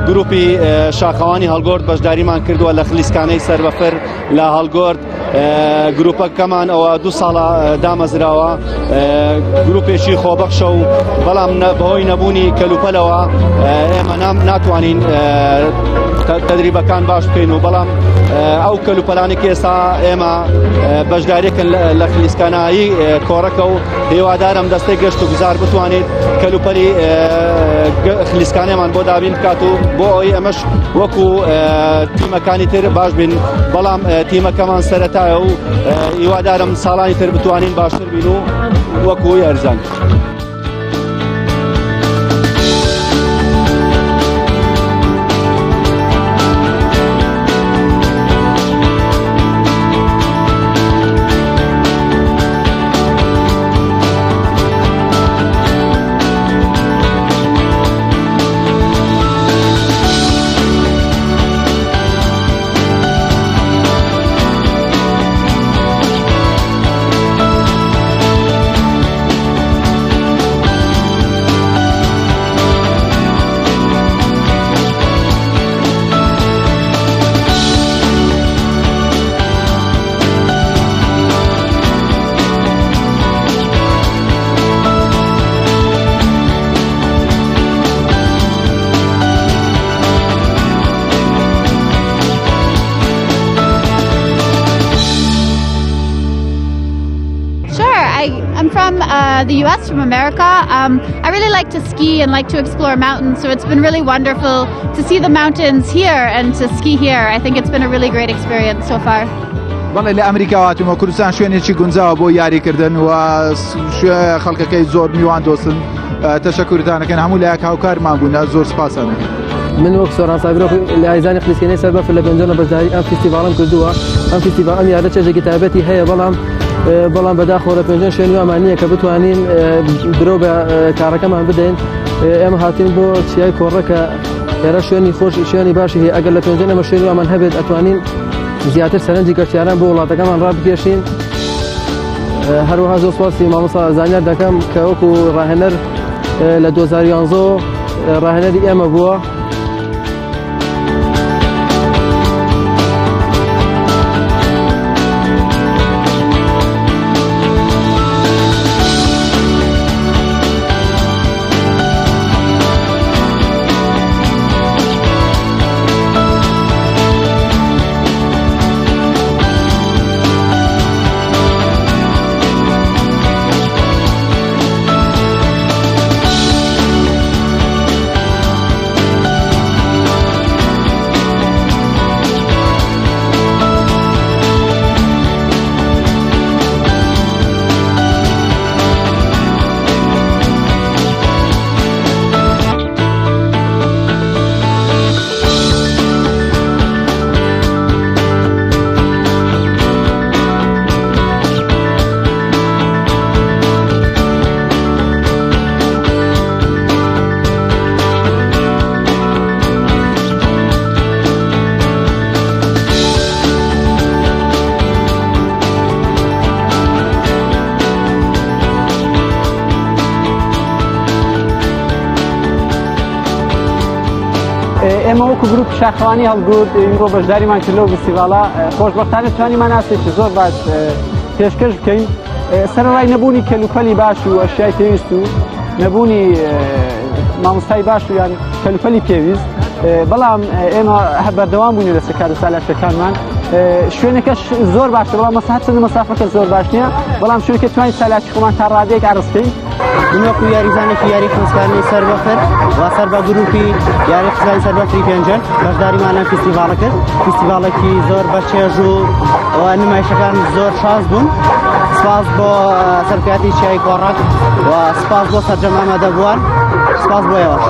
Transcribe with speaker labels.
Speaker 1: گروپی شاخەوانی هەڵگۆرد بەشداریمان کردووە لە خلیسکانەی سەربەفر لە هەڵگۆرد. گروپەکەمان ئەوە 2 ساڵە دامەزراوە، گروپێکی خۆبەخشە و بەڵام بەهۆی نەبوونی کەلوپەلەوە ئێمە ناتوانین تدریبەکان باش بکەین و بەڵام ئەو کەلوپەلانێکی ئێستا ئێمە بەشداریەکەن لە خلیسکانایی کۆڕەکە و هێوادارم دەستەی گەشت و گوزار بتوانێت کەلوپەلی خلیسکانەمان بۆ دابین بکات و بۆ ئەوەی ئەمەش وەکو تیمەکانی تر باش بین، بەڵام تیمەکەمان سەرەتایە و هیوادارم ساڵانی تر بتوانین باشتر بین و وەکو یارزان.
Speaker 2: I'm from the US, from America. I really like to ski and like to explore mountains, so it's been really wonderful to see the mountains here and to ski here. I think it's been a really great experience so far.
Speaker 3: بەڵێ لە ئەمریکا هاتوومە کوردستان شوێنێکی گونجاوە بۆ یاریکردن و خەڵکەکەی زۆر میوان دۆستن. تەشەکورتانەکەن هەموو لایەک هاوکارمان بوون، زۆر سپاسانەکەن.
Speaker 4: من وەک سۆران سابرۆ لە ئایزانی خلیسکێنەی سەربەفر لە پێنجۆنە بەشداری ئەم فیستیڤاڵم کردووە. ئەم فیستیڤاڵ ئەم یاردە چێژێکی تایبەتی هەیە، بەڵام بەداخۆ لە پێنجۆن شوێنی وامان نییە کە بتوانین برۆ بە کارەکەمان بدەین. ئێمە هاتین بۆ چیای کۆڕەکە ئێرە شوێنی خۆش شوێنی باشی هەیە. ئەگەر لە پێنجۆن ئەمە شوێنی وامان هەبێت ئەتوانین زیاتر سەرنجی گەشتیاران بۆ وڵاتەکەمان ڕابگەشین. هەروەها زۆر سپاسی مامۆستا زانیار دەکەم کە وەکو ڕاهێنەر لە 2011 ڕاهێنەری ئێمە بووە.
Speaker 5: ئێمە وەکو گروپ شاخەوانی هەڵگورد ئیمڕۆ بەشداریمان کرد لەو فستیڤاڵە. خۆشبەختانە توانیمان ئاسێکی زۆر باش پێشکەش بکەین. سەرەڕای نەبوونی کەلوپەلی باش و ئەشیای پێویست و نەبوونی مامۆستای باش و یان کەلوپەلی پێویست، بەڵام ئێمە بەردەوام بووین لەسەر کار و سالاکیەکانمان. شوێنەکەش زۆر باشە، بەڵام چەند مەسافەکە زۆر باش نییە، بەڵام شوێنەکە توانین سالاکی خۆمان تا ڕادەیەک عەرز بکەین.
Speaker 6: من وەکو یاریزانێکی یاری خلیسکانەی سەربەفر و سەر بە گروپی یاری خلیسکانی سەربەفری پێنجۆن بەشداریمان لەم فستیڤاڵە کرد. فستیڤاڵێکی زۆر بەچێژ و نمایشەکان زۆر شاز بوون. سپاس بۆ سەرکردەی چیای کۆڕەک و سپاس بۆ سەرجەم ئامادەبووان. سپاس بۆ ئێوەش.